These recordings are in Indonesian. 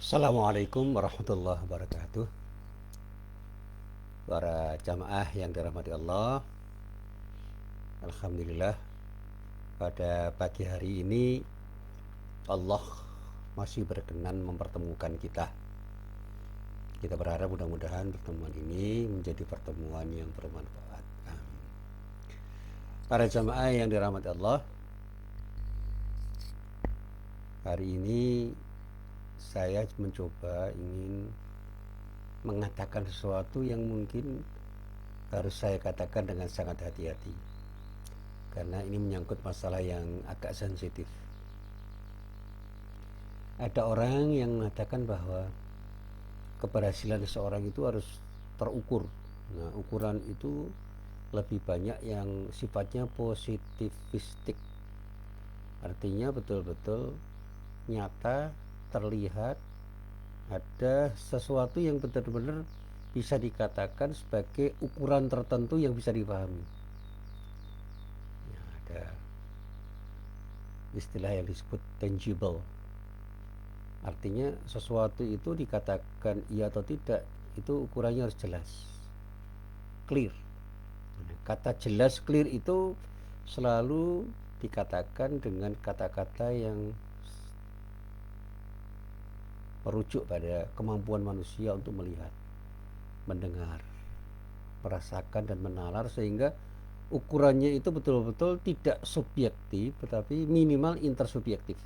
Assalamualaikum warahmatullahi wabarakatuh. Para jamaah yang dirahmati Allah, Alhamdulillah pada pagi hari ini Allah masih berkenan mempertemukan kita. Kita berharap mudah-mudahan pertemuan ini menjadi pertemuan yang bermanfaat. Amin. Para jamaah yang dirahmati Allah, hari ini saya mencoba ingin mengatakan sesuatu yang mungkin harus saya katakan dengan sangat hati-hati, karena ini menyangkut masalah yang agak sensitif. Ada orang yang mengatakan bahwa keberhasilan seseorang itu harus terukur. Nah, ukuran itu lebih banyak yang sifatnya positivistik. Artinya betul-betul nyata, terlihat, ada sesuatu yang benar-benar bisa dikatakan sebagai ukuran tertentu yang bisa dipahami. Ya, ada istilah yang disebut tangible. Artinya sesuatu itu dikatakan iya atau tidak, itu ukurannya harus jelas, clear. Kata jelas, clear itu selalu dikatakan dengan kata-kata yang merujuk pada kemampuan manusia untuk melihat, mendengar, merasakan dan menalar, sehingga ukurannya itu betul-betul tidak subjektif tetapi minimal intersubjektif,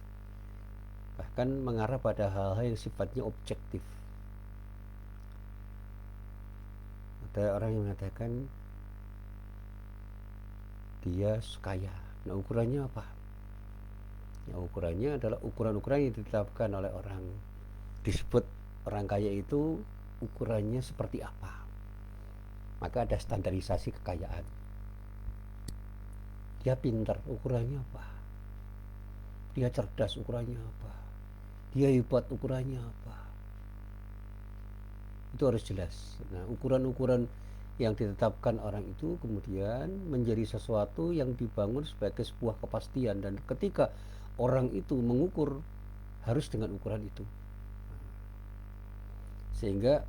bahkan mengarah pada hal-hal yang sifatnya objektif. Ada orang yang mengatakan dia kaya. Nah, ukurannya apa? Ya, ukurannya adalah ukuran-ukuran yang ditetapkan oleh orang. Disebut orang kaya itu ukurannya seperti apa. Maka ada standarisasi kekayaan. Dia pintar, ukurannya apa? Dia cerdas, ukurannya apa? Dia hebat, ukurannya apa? Itu harus jelas. Nah, ukuran-ukuran yang ditetapkan orang itu kemudian menjadi sesuatu yang dibangun sebagai sebuah kepastian, dan ketika orang itu mengukur harus dengan ukuran itu, sehingga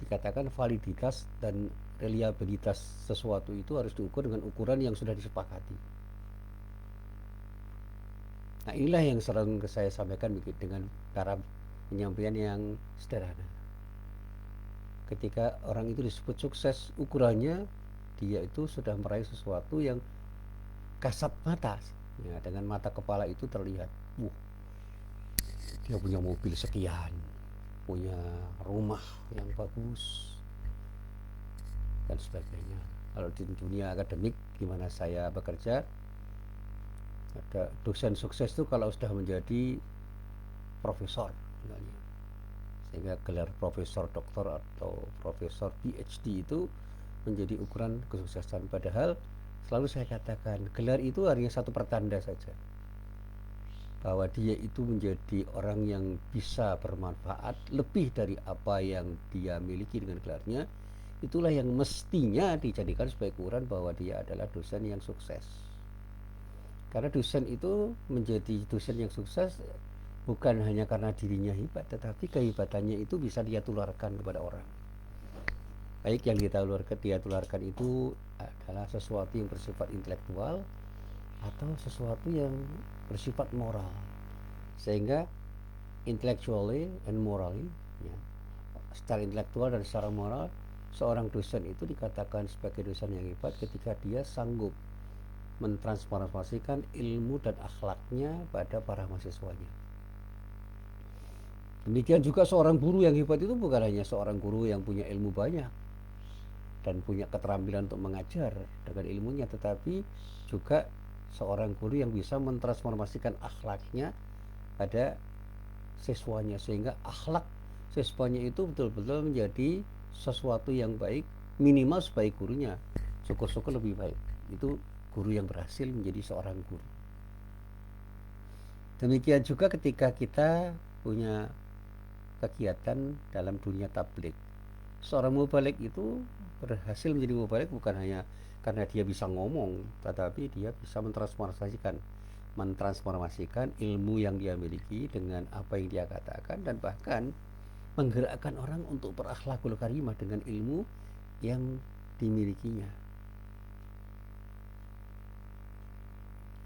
dikatakan validitas dan reliabilitas sesuatu itu harus diukur dengan ukuran yang sudah disepakati. Nah, inilah yang sering saya sampaikan dengan cara penyampaian yang sederhana. Ketika orang itu disebut sukses, ukurannya dia itu sudah meraih sesuatu yang kasat mata, ya, dengan mata kepala itu terlihat, dia punya mobil sekian, punya rumah yang bagus, dan sebagainya. Kalau di dunia akademik, gimana saya bekerja, ada dosen sukses itu kalau sudah menjadi profesor misalnya, sehingga gelar profesor doktor atau profesor PhD itu menjadi ukuran kesuksesan. Padahal selalu saya katakan gelar itu hanya satu pertanda saja bahwa dia itu menjadi orang yang bisa bermanfaat lebih dari apa yang dia miliki dengan gelarnya. Itulah yang mestinya dijadikan sebagai ukuran bahwa dia adalah dosen yang sukses. Karena dosen itu menjadi dosen yang sukses bukan hanya karena dirinya hebat, tetapi kehebatannya itu bisa dia tularkan kepada orang. Baik yang dia tularkan itu adalah sesuatu yang bersifat intelektual atau sesuatu yang bersifat moral, sehingga intellectually and morally, ya, secara intelektual dan secara moral, seorang dosen itu dikatakan sebagai dosen yang hebat ketika dia sanggup mentransformasikan ilmu dan akhlaknya pada para mahasiswanya. Demikian juga seorang guru yang hebat itu bukan hanya seorang guru yang punya ilmu banyak dan punya keterampilan untuk mengajar dengan ilmunya, tetapi juga seorang guru yang bisa mentransformasikan akhlaknya pada siswanya, sehingga akhlak siswanya itu betul-betul menjadi sesuatu yang baik, minimal sebaik gurunya, syukur-syukur lebih baik. Itu guru yang berhasil menjadi seorang guru. Demikian juga ketika kita punya kegiatan dalam dunia tablik. Seorang mubalik itu berhasil menjadi mubalik bukan hanya karena dia bisa ngomong, tetapi dia bisa mentransformasikan mentransformasikan ilmu yang dia miliki dengan apa yang dia katakan, dan bahkan menggerakkan orang untuk berakhlakul karimah dengan ilmu yang dimilikinya.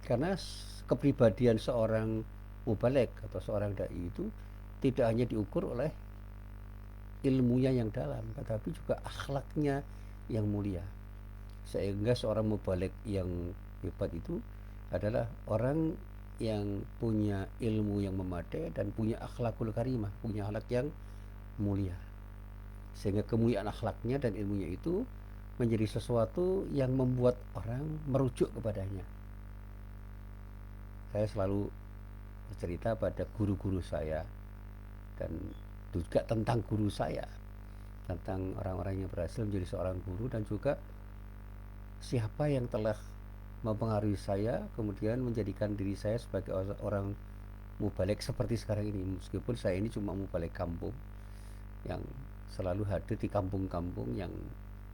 Karena kepribadian seorang mubalek atau seorang dai itu tidak hanya diukur oleh ilmunya yang dalam, tetapi juga akhlaknya yang mulia. Sehingga seorang mubalek yang hebat itu adalah orang yang punya ilmu yang memadai dan punya akhlakul karimah, punya akhlak yang mulia. Sehingga kemuliaan akhlaknya dan ilmunya itu menjadi sesuatu yang membuat orang merujuk kepadanya. Saya selalu bercerita pada guru-guru saya dan juga tentang guru saya, tentang orang-orang yang berhasil menjadi seorang guru, dan juga siapa yang telah mempengaruhi saya kemudian menjadikan diri saya sebagai orang mubalek seperti sekarang ini. Meskipun saya ini cuma mubalek kampung yang selalu hadir di kampung-kampung yang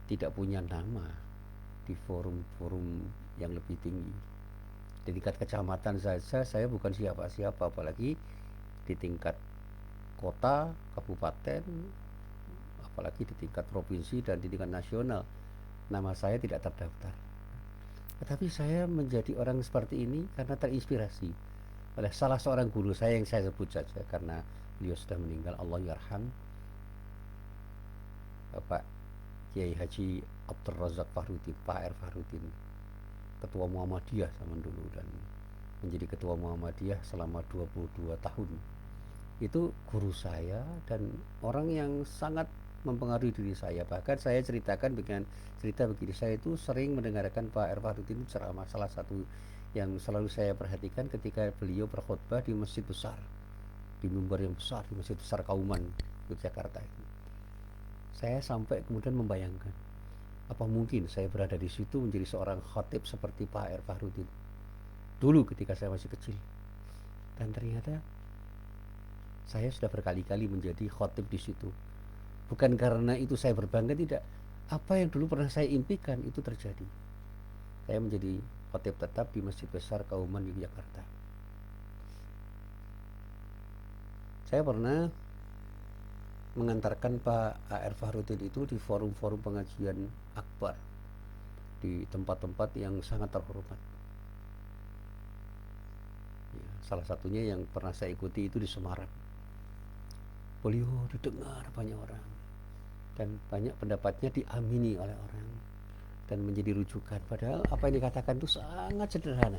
tidak punya nama di forum-forum yang lebih tinggi. Di tingkat kecamatan saja saya bukan siapa-siapa, apalagi di tingkat kota, kabupaten, apalagi di tingkat provinsi dan di tingkat nasional. Nama saya tidak terdaftar. Tetapi saya menjadi orang seperti ini karena terinspirasi oleh salah seorang guru saya yang saya sebut saja karena beliau sudah meninggal, Allah yarham, Bapak Kiai Haji Abdul Razak Fahrudin, Pak R. Fahrudin, ketua Muhammadiyah zaman dulu, dan menjadi ketua Muhammadiyah selama 22 tahun. Itu guru saya dan orang yang sangat mempengaruhi diri saya. Bahkan saya ceritakan dengan cerita begini, saya itu sering mendengarkan Pak R. Fahrudin ceramah. Salah satu yang selalu saya perhatikan ketika beliau berkhutbah di masjid besar, di mimbar yang besar, di masjid besar Kauman, Yogyakarta itu. Saya sampai kemudian membayangkan, apa mungkin saya berada di situ menjadi seorang khatib seperti Pak R. Fahrudin dulu ketika saya masih kecil. Dan ternyata saya sudah berkali-kali menjadi khatib di situ. Bukan karena itu saya berbangga, tidak. Apa yang dulu pernah saya impikan itu terjadi. Saya menjadi khatib tetap di Masjid Besar Kauman Yogyakarta. Saya pernah mengantarkan Pak A.R. Fahrudin itu di forum-forum pengajian akbar, di tempat-tempat yang sangat terhormat. Ya, salah satunya yang pernah saya ikuti itu di Semarang. Beliau didengar banyak orang dan banyak pendapatnya diamini oleh orang dan menjadi rujukan. Padahal apa yang dikatakan itu sangat sederhana.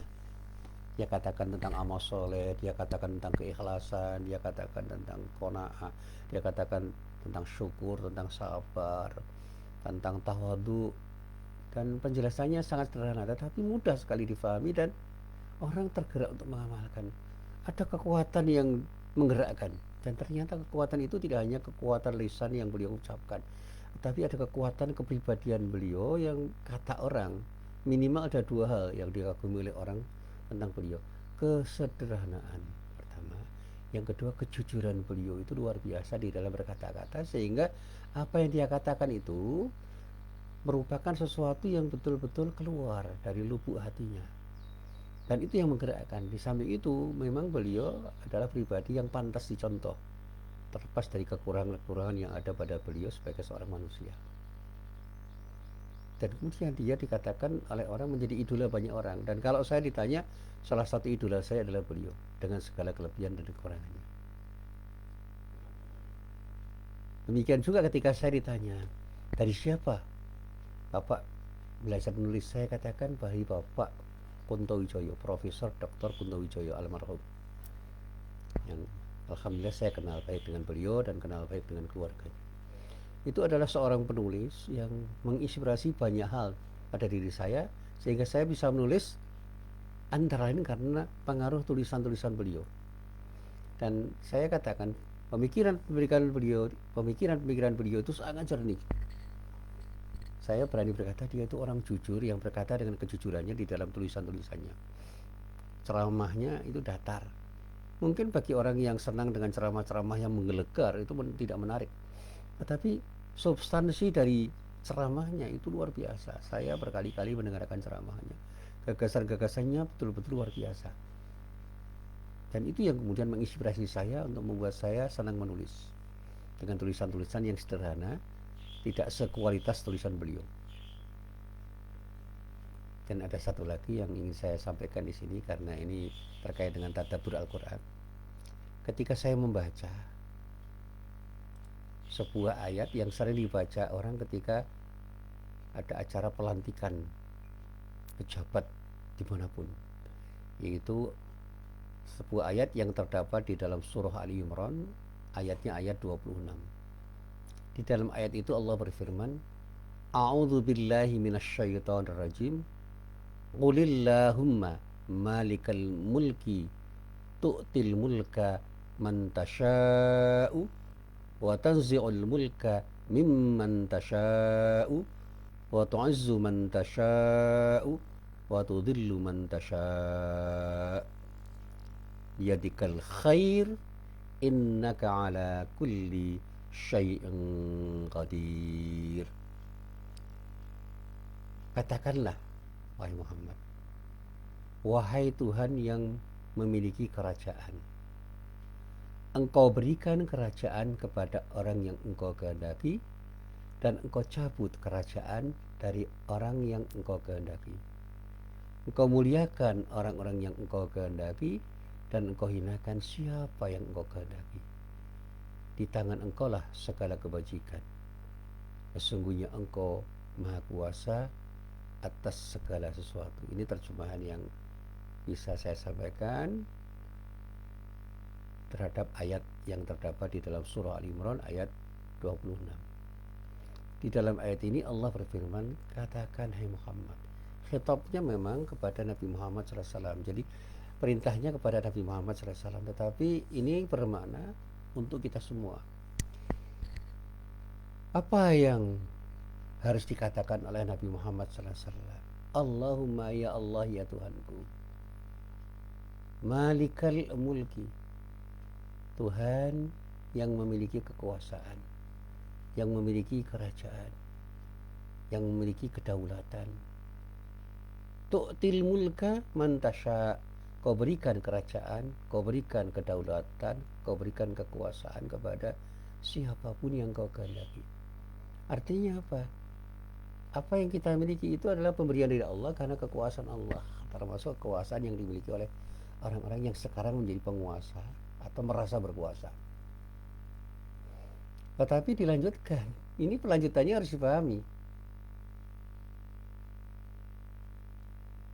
Dia katakan tentang amal soleh, dia katakan tentang keikhlasan, dia katakan tentang qanaah, dia katakan tentang syukur, tentang sabar, tentang tawadu, dan penjelasannya sangat sederhana tetapi mudah sekali difahami dan orang tergerak untuk mengamalkan. Ada kekuatan yang menggerakkan, dan ternyata kekuatan itu tidak hanya kekuatan lisan yang beliau ucapkan, tetapi ada kekuatan kepribadian beliau yang kata orang minimal ada dua hal yang dikagumi oleh orang tentang beliau. Kesederhanaan pertama, yang kedua kejujuran beliau itu luar biasa di dalam berkata-kata, sehingga apa yang dia katakan itu merupakan sesuatu yang betul-betul keluar dari lubuk hatinya, dan itu yang menggerakkan. Di samping itu memang beliau adalah pribadi yang pantas dicontoh, terlepas dari kekurangan-kekurangan yang ada pada beliau sebagai seorang manusia. Dan kemudian dia dikatakan oleh orang menjadi idola banyak orang, dan kalau saya ditanya, salah satu idola saya adalah beliau dengan segala kelebihan dan kekurangannya. Demikian juga ketika saya ditanya, dari siapa Bapak belajar menulis, saya katakan dari Bapak Kunto Wijoyo, Profesor Dr. Kunto Wijoyo almarhum, yang alhamdulillah saya kenal baik dengan beliau dan kenal baik dengan keluarganya. Itu adalah seorang penulis yang menginspirasi banyak hal pada diri saya, sehingga saya bisa menulis antara lain karena pengaruh tulisan-tulisan beliau. Dan saya katakan pemikiran-pemikiran beliau itu sangat jernih. Saya berani berkata dia itu orang jujur yang berkata dengan kejujurannya di dalam tulisan-tulisannya. Ceramahnya itu datar. Mungkin bagi orang yang senang dengan ceramah-ceramah yang menggelegar itu tidak menarik. Tetapi substansi dari ceramahnya itu luar biasa. Saya berkali-kali mendengarkan ceramahnya. Gagasan-gagasannya betul-betul luar biasa. Dan itu yang kemudian menginspirasi saya untuk membuat saya senang menulis dengan tulisan-tulisan yang sederhana, tidak sekualitas tulisan beliau. Dan ada satu lagi yang ingin saya sampaikan di sini karena ini terkait dengan tadabbur Al-Quran. Ketika saya membaca sebuah ayat yang sering dibaca orang ketika ada acara pelantikan pejabat dimanapun, yaitu sebuah ayat yang terdapat di dalam surah Ali Imran, ayatnya ayat 26. Di dalam ayat itu Allah berfirman, A'udzu billahi minasyaitonir rajim. Qulillahumma malikal mulki tu'til mulka man tasha'u wa tanzi'ul mulka mimman tasha'u wa tu'izzu man tasha'u wa tudhillu man tasha' biyadikal khair innaka ala kulli syai'in qadir. Katakanlah, wahai Muhammad, wahai Tuhan yang memiliki kerajaan, Engkau berikan kerajaan kepada orang yang Engkau kehendaki, dan Engkau cabut kerajaan dari orang yang Engkau kehendaki. Engkau muliakan orang-orang yang Engkau kehendaki, dan Engkau hinakan siapa yang Engkau kehendaki. Di tangan Engkau lah segala kebajikan. Sesungguhnya Engkau Maha Kuasa atas segala sesuatu. Ini terjemahan yang bisa saya sampaikan terhadap ayat yang terdapat di dalam surah Al-Imran ayat 26. Di dalam ayat ini Allah berfirman, katakan hai Muhammad. Khitabnya memang kepada Nabi Muhammad SAW. Jadi perintahnya kepada Nabi Muhammad SAW. Tetapi ini bermakna untuk kita semua. Apa yang harus dikatakan oleh Nabi Muhammad SAW? Allahumma ya Allah ya Tuhanku, Malikal mulki, Tuhan yang memiliki kekuasaan, yang memiliki kerajaan, yang memiliki kedaulatan. Tu'til mulka man tasha, Kau berikan kerajaan, Kau berikan kedaulatan, Kau berikan kekuasaan kepada siapapun yang Kau kehendaki. Artinya apa? Apa yang kita miliki itu adalah pemberian dari Allah karena kekuasaan Allah, termasuk kekuasaan yang dimiliki oleh orang-orang yang sekarang menjadi penguasa atau merasa berkuasa. Tetapi dilanjutkan, ini pelanjutannya harus dipahami.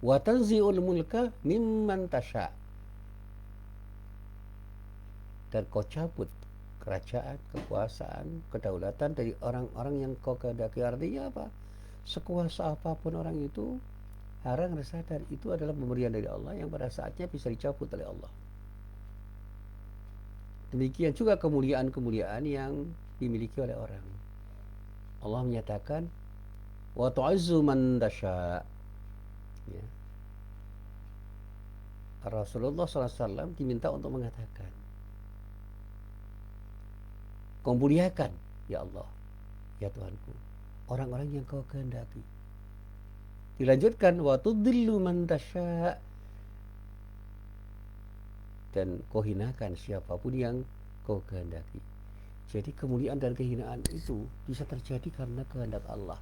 Wa tanzi'ul mulka mimman tasha, dan Kau cabut kerajaan, kekuasaan, kedaulatan dari orang-orang yang Kau kehendaki. Artinya apa? Sekuasa apapun orang itu, harus sadar itu adalah pemberian dari Allah yang pada saatnya bisa dicabut oleh Allah. Demikian juga kemuliaan-kemuliaan yang dimiliki oleh orang. Allah menyatakan, wa tu'izzu man tasha. Ya. Rasulullah SAW diminta untuk mengatakan, Kau muliakan ya Allah ya Tuhanku orang-orang yang Kau kehendaki. Dilanjutkan, wa tudhillu man tasha, dan Kau hinakan siapapun yang Kau kehendaki. Jadi kemuliaan dan kehinaan itu bisa terjadi karena kehendak Allah.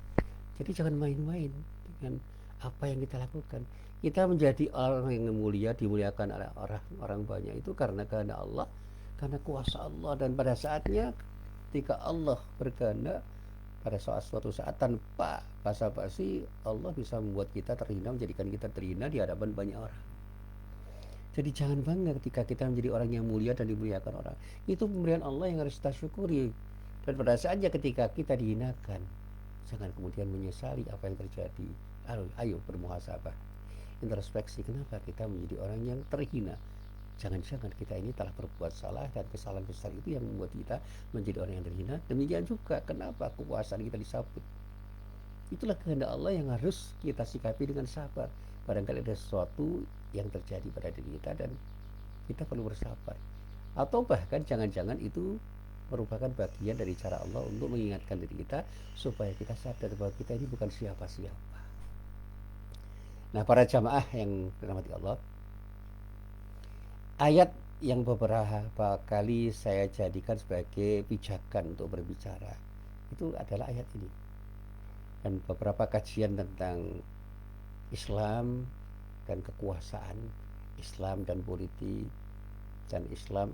Jadi jangan main-main dengan apa yang kita lakukan. Kita menjadi orang yang mulia, dimuliakan oleh orang banyak itu karena kehendak Allah, karena kuasa Allah. Dan pada saatnya ketika Allah berkehendak, pada suatu saat tanpa basa-basi Allah bisa membuat kita terhina, menjadikan kita terhina di hadapan banyak orang. Jadi jangan bangga ketika kita menjadi orang yang mulia dan dimuliakan orang. Itu pemberian Allah yang harus kita syukuri. Dan pada saatnya ketika kita dihinakan, jangan kemudian menyesali apa yang terjadi. Ayo bermuhasabah, introspeksi, kenapa kita menjadi orang yang terhina. Jangan-jangan kita ini telah berbuat salah, dan kesalahan besar itu yang membuat kita menjadi orang yang terhina. Demikian juga kenapa kekuasaan kita disabut. Itulah kehendak Allah yang harus kita sikapi dengan sabar. Barangkali ada sesuatu yang terjadi pada diri kita dan kita perlu bersabar. Atau bahkan jangan-jangan itu merupakan bagian dari cara Allah untuk mengingatkan diri kita supaya kita sadar bahwa kita ini bukan siapa-siapa. Nah, para jamaah yang dirahmati Allah, ayat yang beberapa kali saya jadikan sebagai pijakan untuk berbicara itu adalah ayat ini. Dan beberapa kajian tentang Islam dan kekuasaan, Islam dan politik, dan Islam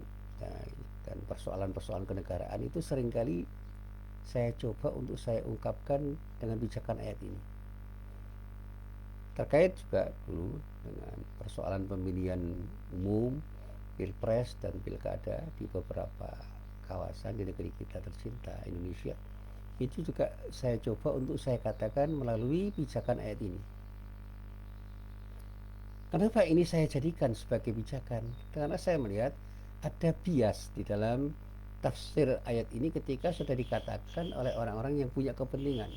dan persoalan-persoalan kenegaraan itu seringkali saya coba untuk saya ungkapkan dengan pijakan ayat ini. Terkait juga dulu dengan persoalan pemilihan umum, pilpres dan pilkada di beberapa kawasan di negeri kita tercinta Indonesia, itu juga saya coba untuk saya katakan melalui pijakan ayat ini. Kenapa ini saya jadikan sebagai pijakan? Karena saya melihat ada bias di dalam tafsir ayat ini ketika sudah dikatakan oleh orang-orang yang punya kepentingan.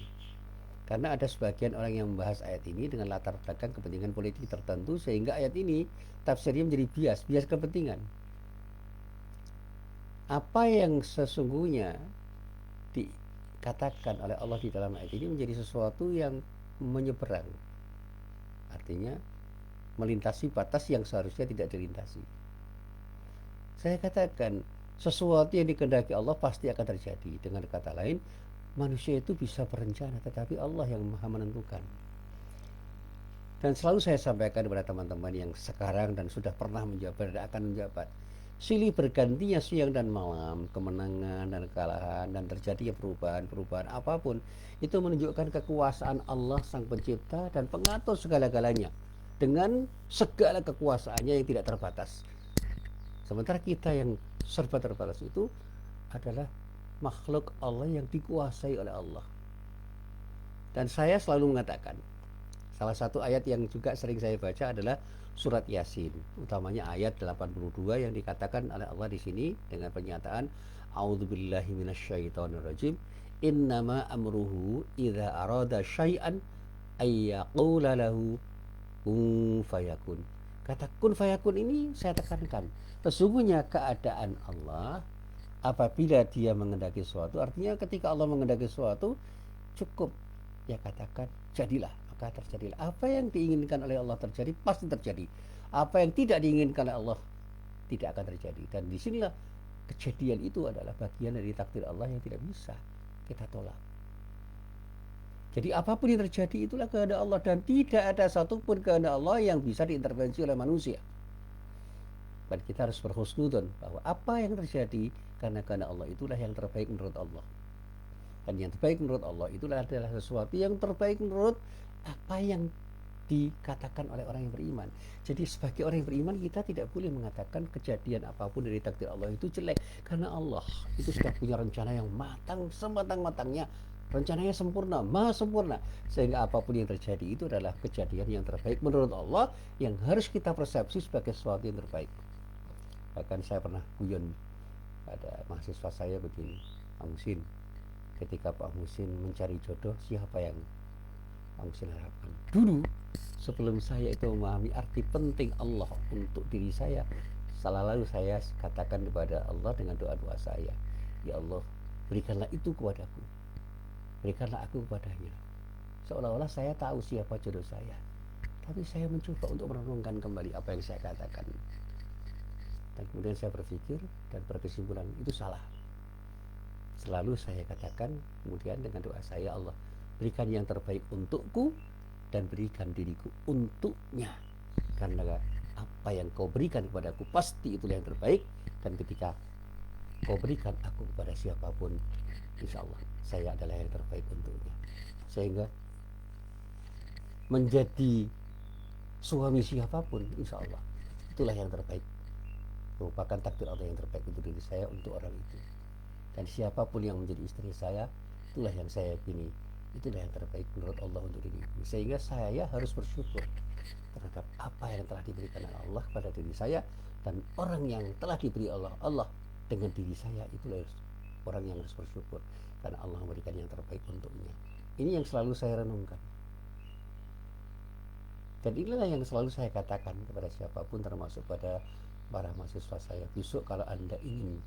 Karena ada sebagian orang yang membahas ayat ini dengan latar belakang kepentingan politik tertentu, sehingga ayat ini tafsirnya menjadi bias kepentingan. Apa yang sesungguhnya dikatakan oleh Allah di dalam ayat ini menjadi sesuatu yang menyeberang. Artinya melintasi batas yang seharusnya tidak dilintasi. Saya katakan sesuatu yang dikehendaki Allah pasti akan terjadi. Dengan kata lain, manusia itu bisa berencana, tetapi Allah yang maha menentukan. Dan selalu saya sampaikan kepada teman-teman yang sekarang dan sudah pernah menjabat dan akan menjabat, silih bergantinya siang dan malam, kemenangan dan kekalahan, dan terjadinya perubahan apapun, itu menunjukkan kekuasaan Allah sang pencipta dan pengatur segala-galanya dengan segala kekuasaannya yang tidak terbatas. Sementara kita yang serba terbatas itu adalah makhluk Allah yang dikuasai oleh Allah. Dan saya selalu mengatakan, salah satu ayat yang juga sering saya baca adalah surat Yasin, utamanya ayat 82 yang dikatakan oleh Allah di sini dengan pernyataan A'udzubillahi minasyaitonirrajim, innama amruhu idza arada syai'an ayyaqula lahu kun fayakun. Kata kun fayakun ini saya tekankan, sesungguhnya keadaan Allah apabila dia mengendaki sesuatu, artinya ketika Allah mengendaki sesuatu cukup ya katakan jadilah, maka terjadilah. Apa yang diinginkan oleh Allah terjadi pasti terjadi. Apa yang tidak diinginkan oleh Allah tidak akan terjadi. Dan disinilah kejadian itu adalah bagian dari takdir Allah yang tidak bisa kita tolak. Jadi apapun yang terjadi itulah kehendak Allah, dan tidak ada satupun kehendak Allah yang bisa diintervensi oleh manusia. Dan kita harus berhusnudzon bahwa apa yang terjadi karena kehendak Allah itulah yang terbaik menurut Allah. Dan yang terbaik menurut Allah itulah adalah sesuatu yang terbaik menurut apa yang dikatakan oleh orang yang beriman. Jadi sebagai orang yang beriman, kita tidak boleh mengatakan kejadian apapun dari takdir Allah itu jelek, karena Allah itu sudah punya rencana yang matang, sematang-matangnya. Rencananya sempurna, maha sempurna, sehingga apapun yang terjadi itu adalah kejadian yang terbaik menurut Allah, yang harus kita persepsi sebagai sesuatu yang terbaik. Bahkan saya pernah guyon pada mahasiswa saya begini, Pak Musin, ketika Pak Musin mencari jodoh, siapa yang Pak Musin harapkan? Dulu sebelum saya itu memahami arti penting Allah untuk diri saya, lalu saya katakan kepada Allah dengan doa-doa saya, ya Allah, berikanlah itu kepadaku, berikanlah aku kepadanya. Seolah-olah saya tahu siapa jodoh saya, tapi saya mencoba untuk merenungkan kembali apa yang saya katakan. Dan kemudian saya berpikir dan berkesimpulan itu salah. Selalu saya katakan kemudian dengan doa saya, Allah, berikan yang terbaik untukku dan berikan diriku untuknya. Karena apa yang kau berikan kepadaku pasti itulah yang terbaik, dan ketika kau berikan aku kepada siapapun, insya Allah saya adalah yang terbaik untuknya. Sehingga menjadi suami siapapun, insya Allah itulah yang terbaik, merupakan takdir Allah yang terbaik untuk diri saya, untuk orang itu. Dan siapapun yang menjadi istri saya, itulah yang saya yakini, itulah yang terbaik menurut Allah untuk diriku. Sehingga saya harus bersyukur terhadap apa yang telah diberikan oleh Allah pada diri saya, dan orang yang telah diberi Allah dengan diri saya, itulah orang yang harus bersyukur karena Allah memberikan yang terbaik untuknya. Ini yang selalu saya renungkan, dan inilah yang selalu saya katakan kepada siapapun, termasuk pada para mahasiswa saya. Besok kalau Anda ingin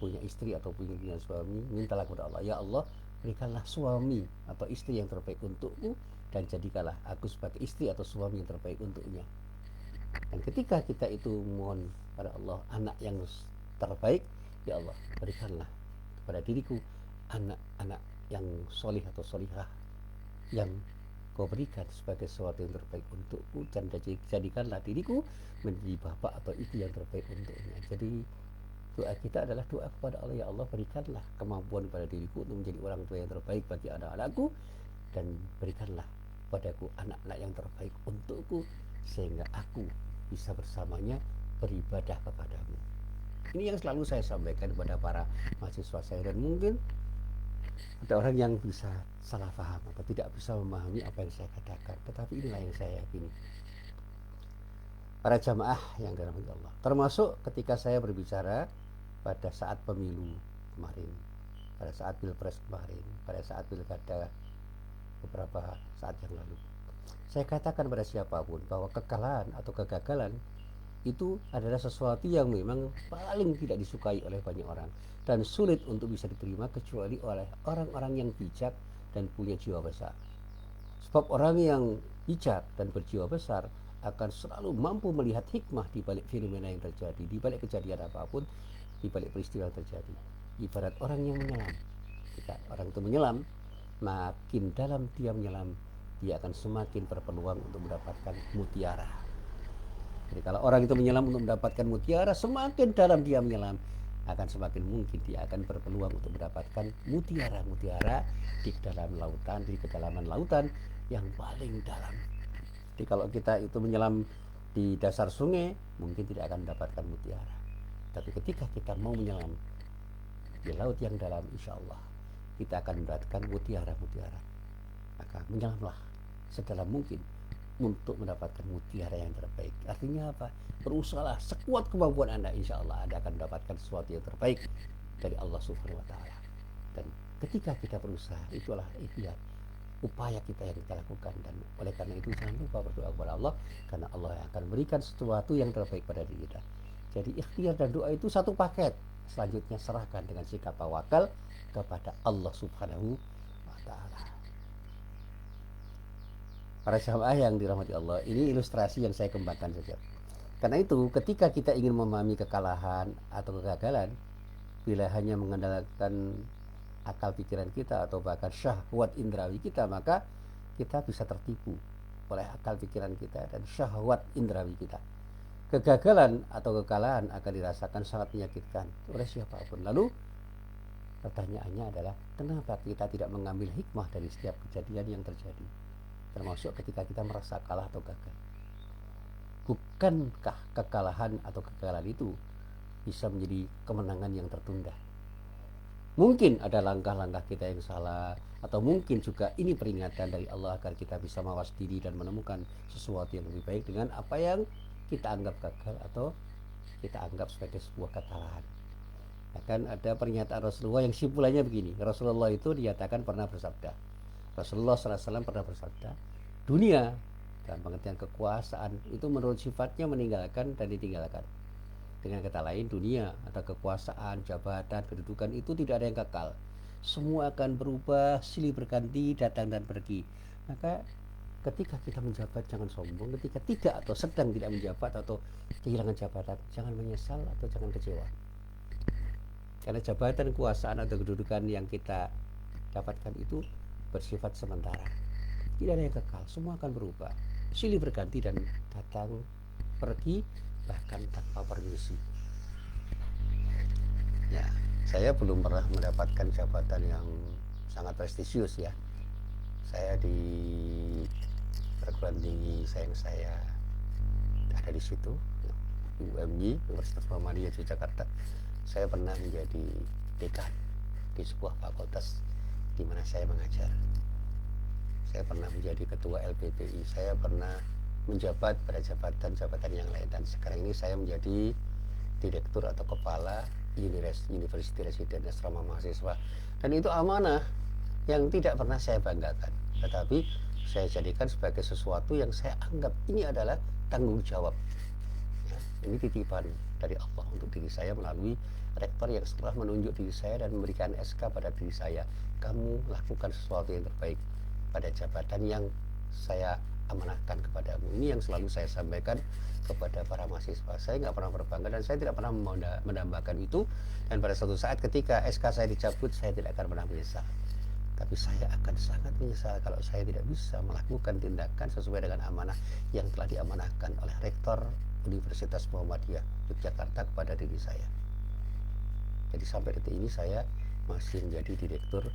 punya istri atau punya suami, mintalah kepada Allah, ya Allah, berikanlah suami atau istri yang terbaik untukku, dan jadikanlah aku sebagai istri atau suami yang terbaik untuknya. Dan ketika kita itu mohon kepada Allah anak yang terbaik. Ya Allah, berikanlah kepada diriku anak-anak yang solih atau solihah yang Kau berikan sebagai sesuatu yang terbaik untukku, dan jadikanlah diriku menjadi bapak atau ibu yang terbaik untuknya. Jadi doa kita adalah doa kepada Allah, ya Allah berikanlah kemampuan pada diriku untuk menjadi orang tua yang terbaik bagi anak-anakku, dan berikanlah padaku anak-anak yang terbaik untukku, sehingga aku bisa bersamanya beribadah kepadamu. Ini yang selalu saya sampaikan kepada para mahasiswa saya, dan mungkin ada orang yang bisa salah paham atau tidak bisa memahami apa yang saya katakan, tetapi inilah yang saya yakini. Para jamaah yang dirahmati Allah, termasuk ketika saya berbicara pada saat pemilu kemarin, pada saat pilpres kemarin, pada saat pilkada beberapa saat yang lalu, saya katakan pada siapapun bahwa kekalahan atau kegagalan itu adalah sesuatu yang memang paling tidak disukai oleh banyak orang dan sulit untuk bisa diterima kecuali oleh orang-orang yang bijak dan punya jiwa besar. Sebab orang yang bijak dan berjiwa besar akan selalu mampu melihat hikmah di balik fenomena yang terjadi, di balik kejadian apapun, di balik peristiwa yang terjadi. Ibarat orang yang menyelam. Jika orang itu menyelam, makin dalam dia menyelam, dia akan semakin berpeluang untuk mendapatkan mutiara. Jadi kalau orang itu menyelam untuk mendapatkan mutiara, semakin dalam dia menyelam, akan semakin mungkin dia akan berpeluang untuk mendapatkan mutiara-mutiara di dalam lautan, di kedalaman lautan yang paling dalam. Jadi kalau kita itu menyelam di dasar sungai, mungkin tidak akan mendapatkan mutiara. Tapi ketika kita mau menyelam di laut yang dalam, insya Allah kita akan mendapatkan mutiara-mutiara. Maka menyelamlah sedalam mungkin untuk mendapatkan mutiara yang terbaik. Artinya apa? Berusahalah sekuat kemampuan Anda, insya Allah Anda akan mendapatkan sesuatu yang terbaik dari Allah Subhanahu wa Ta'ala. Dan ketika kita berusaha, itulah ikhtiar, upaya kita yang kita lakukan. Dan oleh karena itu jangan lupa berdoa kepada Allah, karena Allah yang akan berikan sesuatu yang terbaik pada diri kita. Jadi ikhtiar dan doa itu satu paket. Selanjutnya serahkan dengan sikap tawakal kepada Allah Subhanahu wa Ta'ala. Para jamaah yang dirahmati Allah, ini ilustrasi yang saya kembangkan saja. Karena itu ketika kita ingin memahami kekalahan atau kegagalan, bila hanya mengandalkan akal pikiran kita atau bahkan syahwat indrawi kita, maka kita bisa tertipu oleh akal pikiran kita dan syahwat indrawi kita. Kegagalan atau kekalahan akan dirasakan sangat menyakitkan oleh siapapun. Lalu pertanyaannya adalah, kenapa kita tidak mengambil hikmah dari setiap kejadian yang terjadi, termasuk ketika kita merasa kalah atau gagal? Bukankah kekalahan atau kegagalan itu bisa menjadi kemenangan yang tertunda? Mungkin ada langkah-langkah kita yang salah, atau mungkin juga ini peringatan dari Allah agar kita bisa mawas diri dan menemukan sesuatu yang lebih baik dengan apa yang kita anggap gagal atau kita anggap sebagai sebuah kekalahan. Akan ada pernyataan Rasulullah yang simpulannya begini. Rasulullah itu dinyatakan pernah bersabda, Rasulullah SAW pernah bersabda, dunia dalam pengertian kekuasaan itu menurut sifatnya meninggalkan dan ditinggalkan. Dengan kata lain, dunia atau kekuasaan, jabatan, kedudukan itu tidak ada yang kekal. Semua akan berubah, silih berganti, datang dan pergi. Maka ketika kita menjabat jangan sombong, ketika tidak atau sedang tidak menjabat atau kehilangan jabatan, jangan menyesal atau jangan kecewa. Karena jabatan, kekuasaan atau kedudukan yang kita dapatkan itu bersifat sementara. Tidak ada yang kekal, semua akan berubah, silih berganti dan datang pergi, bahkan tanpa permisi. Ya, saya belum pernah mendapatkan jabatan yang sangat prestisius ya. Saya di perguruan tinggi saya ada di situ, UMY, Universitas Muhammadiyah Yogyakarta. Saya pernah menjadi dekan di sebuah fakultas di mana saya mengajar. Saya pernah menjadi ketua LPPI, saya pernah menjabat pada jabatan-jabatan yang lain, dan sekarang ini saya menjadi direktur atau kepala University Resident Asrama Mahasiswa. Dan itu amanah yang tidak pernah saya banggakan, tetapi saya jadikan sebagai sesuatu yang saya anggap ini adalah tanggung jawab ya, ini titipan dari Allah untuk diri saya melalui rektor yang setelah menunjuk diri saya dan memberikan SK pada diri saya, kamu lakukan sesuatu yang terbaik pada jabatan yang saya amanahkan kepadamu. Ini yang selalu saya sampaikan kepada para mahasiswa. Saya nggak pernah berbangga dan saya tidak pernah mendambakan itu. Dan pada suatu saat ketika SK saya dicabut, saya tidak akan pernah menyesal. Tapi saya akan sangat menyesal kalau saya tidak bisa melakukan tindakan sesuai dengan amanah yang telah diamanahkan oleh Rektor Universitas Muhammadiyah Yogyakarta kepada diri saya. Jadi sampai detik ini saya masih menjadi direktur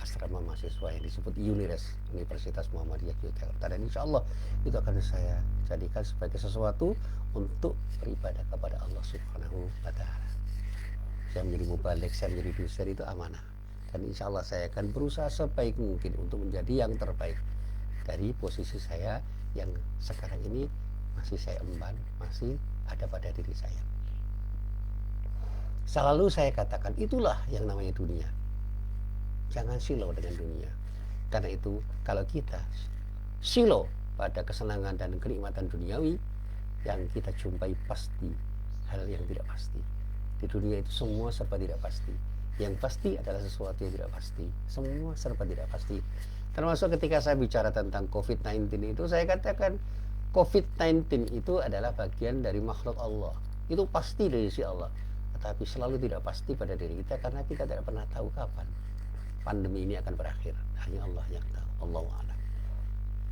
asrama mahasiswa yang disebut UNIRES, Universitas Muhammadiyah Yogyakarta, dan insya Allah itu akan saya jadikan sebagai sesuatu untuk beribadah kepada Allah Subhanahu wa Ta'ala. Saya menjadi mubalik, saya menjadi dosen, itu amanah. Dan insya Allah saya akan berusaha sebaik mungkin untuk menjadi yang terbaik dari posisi saya yang sekarang ini masih saya emban, masih ada pada diri saya. Selalu saya katakan itulah yang namanya dunia. Jangan silau dengan dunia. Karena itu kalau kita silau pada kesenangan dan kenikmatan duniawi, yang kita jumpai pasti hal yang tidak pasti. Di dunia itu semua serba tidak pasti. Yang pasti adalah sesuatu yang tidak pasti. Semua serba tidak pasti. Termasuk ketika saya bicara tentang COVID-19 itu, saya katakan COVID-19 itu adalah bagian dari makhluk Allah. Itu pasti dari si Allah. Tetapi selalu tidak pasti pada diri kita karena kita tidak pernah tahu kapan pandemi ini akan berakhir. Hanya Allah yang tahu. Allahu a'lam.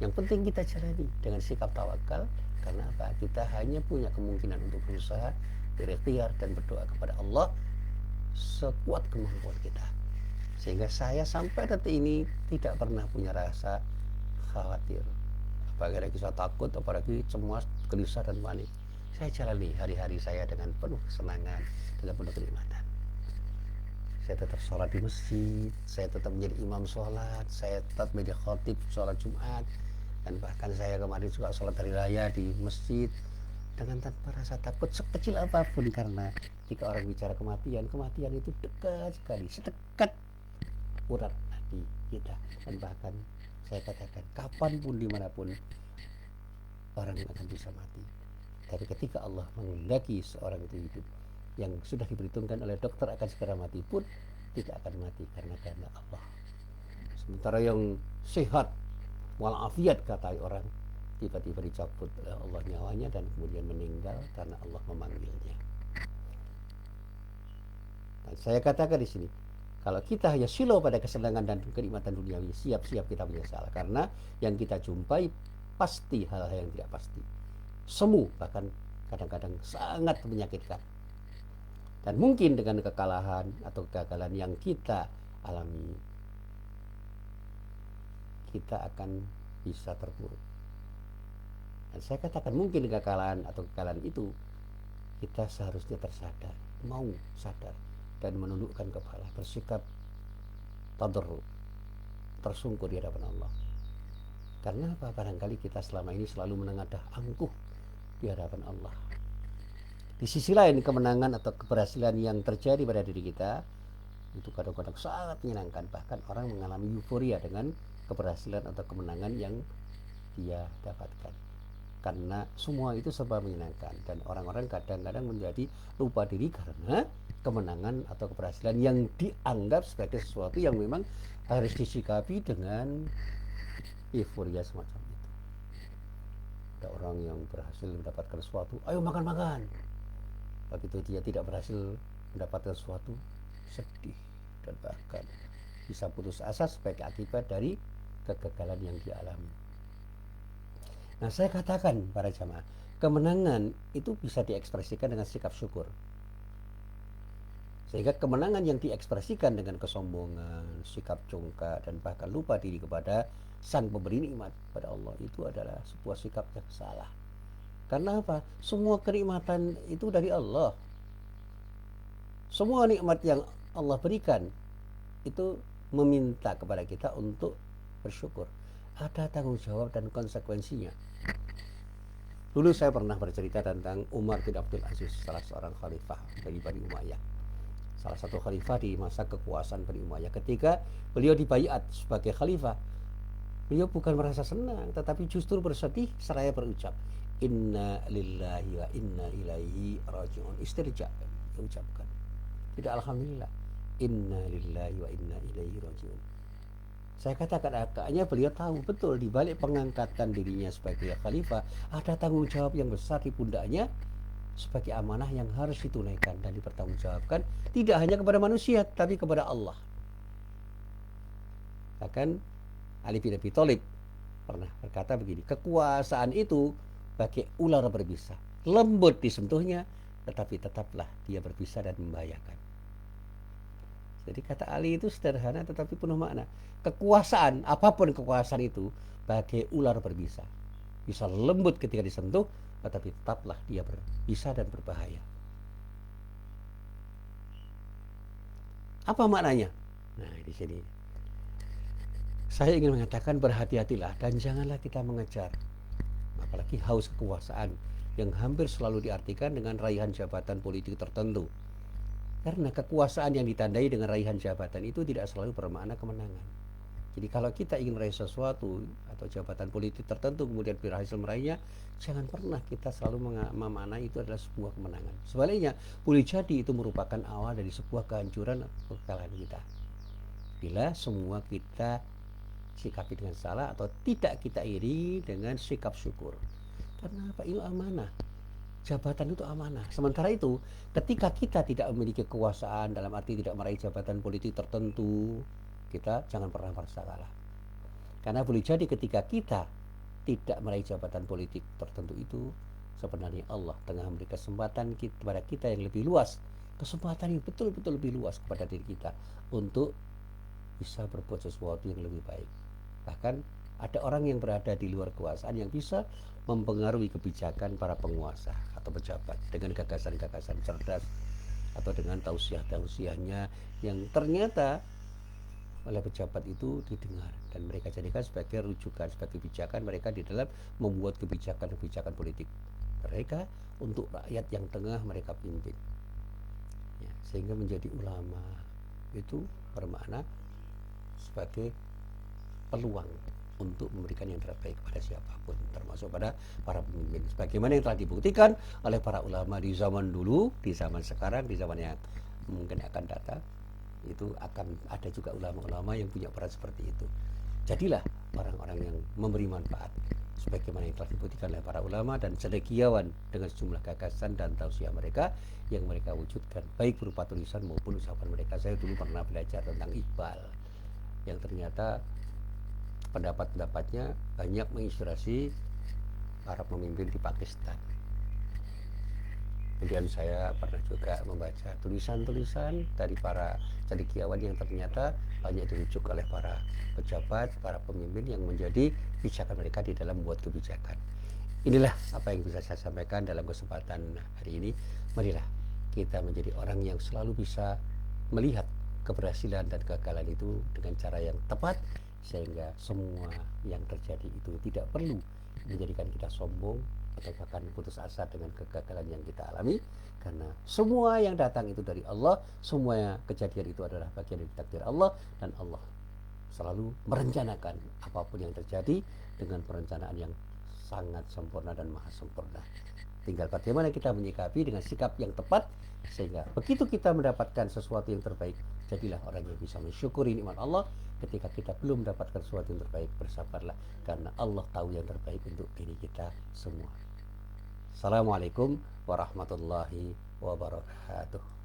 Yang penting kita jalani dengan sikap tawakal. Karena apa? Kita hanya punya kemungkinan untuk berusaha, berikhtiar dan berdoa kepada Allah sekuat kemampuan kita. Sehingga saya sampai detik ini tidak pernah punya rasa khawatir, apalagi saya takut, apalagi cemas, gelisah dan panik. Saya jalani hari-hari saya dengan penuh kesenangan, dengan penuh kenikmatan. Saya tetap sholat di masjid, saya tetap menjadi imam sholat, saya tetap menjadi khotib sholat Jumat, dan bahkan saya kemarin juga sholat hari raya di masjid dengan tanpa rasa takut sekecil apapun. Karena jika orang bicara kematian, kematian itu dekat sekali, sedekat urat nadi kita. Dan bahkan saya katakan kapanpun, dimanapun orang akan bisa mati. Tapi ketika Allah menghendaki seorang itu hidup, yang sudah diperhitungkan oleh dokter akan segera mati pun tidak akan mati karena kehendak Allah. Sementara yang sehat walafiat kata orang, tiba-tiba dicabut oleh Allah nyawanya dan kemudian meninggal karena Allah memanggilnya. Dan saya katakan di sini, kalau kita hanya silau pada kesenangan dan kenikmatan duniawi, siap-siap kita menyesal. Karena yang kita jumpai pasti hal-hal yang tidak pasti. Semu, bahkan kadang-kadang sangat menyakitkan. Dan mungkin dengan kekalahan atau kegagalan yang kita alami, kita akan bisa terpuruk. Dan saya katakan mungkin kekalahan atau kekalahan itu kita seharusnya tersadar, mau sadar dan menundukkan kepala, bersikap tadarru, tersungkur di hadapan Allah. Karena apa? Barangkali kita selama ini selalu menengadah angkuh di hadapan Allah. Di sisi lain, kemenangan atau keberhasilan yang terjadi pada diri kita itu kadang-kadang sangat menyenangkan. Bahkan orang mengalami euforia dengan keberhasilan atau kemenangan yang dia dapatkan. Karena semua itu serba menyenangkan, dan orang-orang kadang-kadang menjadi lupa diri karena kemenangan atau keberhasilan yang dianggap sebagai sesuatu yang memang harus disikapi dengan euforia semacam itu. Ada orang yang berhasil mendapatkan sesuatu, ayo makan-makan. Begitu dia tidak berhasil mendapatkan sesuatu, sedih dan bahkan bisa putus asa sebagai akibat dari kegagalan yang dialami. Nah, saya katakan para jamaah, kemenangan itu bisa diekspresikan dengan sikap syukur. Sehingga kemenangan yang diekspresikan dengan kesombongan, sikap congkak, dan bahkan lupa diri kepada sang pemberi nikmat pada Allah, itu adalah sebuah sikap yang salah. Karena apa? Semua kenikmatan itu dari Allah. Semua nikmat yang Allah berikan itu meminta kepada kita untuk bersyukur. Ada tanggung jawab dan konsekuensinya. Dulu saya pernah bercerita tentang Umar bin Abdul Aziz, salah seorang khalifah dari Bani Umayyah. Salah satu khalifah di masa kekuasaan Bani Umayyah. Ketika beliau dibaiat sebagai khalifah, beliau bukan merasa senang, tetapi justru bersedih seraya berucap, Inna lillahi wa inna ilaihi raji'un. Istirja, diucapkan. Tidak alhamdulillah. Inna lillahi wa inna ilaihi raji'un. Saya katakan agaknya beliau tahu betul di balik pengangkatan dirinya sebagai khalifah ada tanggung jawab yang besar di pundaknya sebagai amanah yang harus ditunaikan dan dipertanggungjawabkan tidak hanya kepada manusia tapi kepada Allah. Bahkan Ali bin Abi Thalib pernah berkata begini, kekuasaan itu bagai ular berbisa, lembut disentuhnya tetapi tetaplah dia berbisa dan membahayakan. Jadi kata Ali itu sederhana tetapi penuh makna. Kekuasaan, apapun kekuasaan itu, bagai ular berbisa. Bisa lembut ketika disentuh, tetapi tetaplah dia berbisa dan berbahaya. Apa maknanya? Nah, di sini saya ingin mengatakan berhati-hatilah dan janganlah kita mengejar, apalagi haus kekuasaan yang hampir selalu diartikan dengan raihan jabatan politik tertentu. Karena kekuasaan yang ditandai dengan raihan jabatan itu tidak selalu bermakna kemenangan. Jadi kalau kita ingin meraih sesuatu atau jabatan politik tertentu kemudian berhasil meraihnya, jangan pernah kita selalu memaknai itu adalah sebuah kemenangan. Sebaliknya, boleh jadi itu merupakan awal dari sebuah kehancuran atau kekalahan kita. Bila semua kita sikapi dengan salah atau tidak kita iri dengan sikap syukur. Karena apa? Ini amanah. Jabatan itu amanah. Sementara itu, ketika kita tidak memiliki kekuasaan dalam arti tidak meraih jabatan politik tertentu, kita jangan pernah merasa kalah. Karena boleh jadi ketika kita tidak meraih jabatan politik tertentu itu, sebenarnya Allah tengah memberi kesempatan kepada kita yang lebih luas, kesempatan yang betul-betul lebih luas kepada diri kita untuk bisa berbuat sesuatu yang lebih baik. Bahkan ada orang yang berada di luar kekuasaan yang bisa mempengaruhi kebijakan para penguasa atau pejabat dengan gagasan-gagasan cerdas atau dengan tausiah-tausiahnya yang ternyata oleh pejabat itu didengar dan mereka jadikan sebagai rujukan, sebagai kebijakan mereka di dalam membuat kebijakan-kebijakan politik mereka untuk rakyat yang tengah mereka pimpin. Ya, sehingga menjadi ulama itu bermakna sebagai peluang untuk memberikan yang terbaik kepada siapapun, termasuk pada para pemimpin. Sebagaimana yang telah dibuktikan oleh para ulama di zaman dulu, di zaman sekarang, di zaman yang mungkin akan datang, itu akan ada juga ulama-ulama yang punya peran seperti itu. Jadilah orang-orang yang memberi manfaat, sebagaimana yang telah dibuktikan oleh para ulama dan cendekiawan dengan sejumlah gagasan dan tausiah mereka yang mereka wujudkan, baik berupa tulisan maupun ucapan mereka. Saya dulu pernah belajar tentang Iqbal, yang ternyata pendapat-pendapatnya banyak menginspirasi para pemimpin di Pakistan. Kemudian saya pernah juga membaca tulisan-tulisan dari para cendekiawan yang ternyata banyak dirujuk oleh para pejabat, para pemimpin yang menjadi pijakan mereka di dalam membuat kebijakan. Inilah apa yang bisa saya sampaikan dalam kesempatan hari ini. Marilah kita menjadi orang yang selalu bisa melihat keberhasilan dan kegagalan itu dengan cara yang tepat, sehingga semua yang terjadi itu tidak perlu menjadikan kita sombong atau bahkan putus asa dengan kegagalan yang kita alami, karena semua yang datang itu dari Allah, semua kejadian itu adalah bagian dari takdir Allah, dan Allah selalu merencanakan apapun yang terjadi dengan perencanaan yang sangat sempurna dan maha sempurna. Tinggal bagaimana kita menyikapi dengan sikap yang tepat, sehingga begitu kita mendapatkan sesuatu yang terbaik, jadilah orang yang bisa mensyukuri nikmat Allah. Ketika kita belum mendapatkan sesuatu yang terbaik, bersabarlah, karena Allah tahu yang terbaik untuk diri kita semua. Assalamualaikum warahmatullahi wabarakatuh.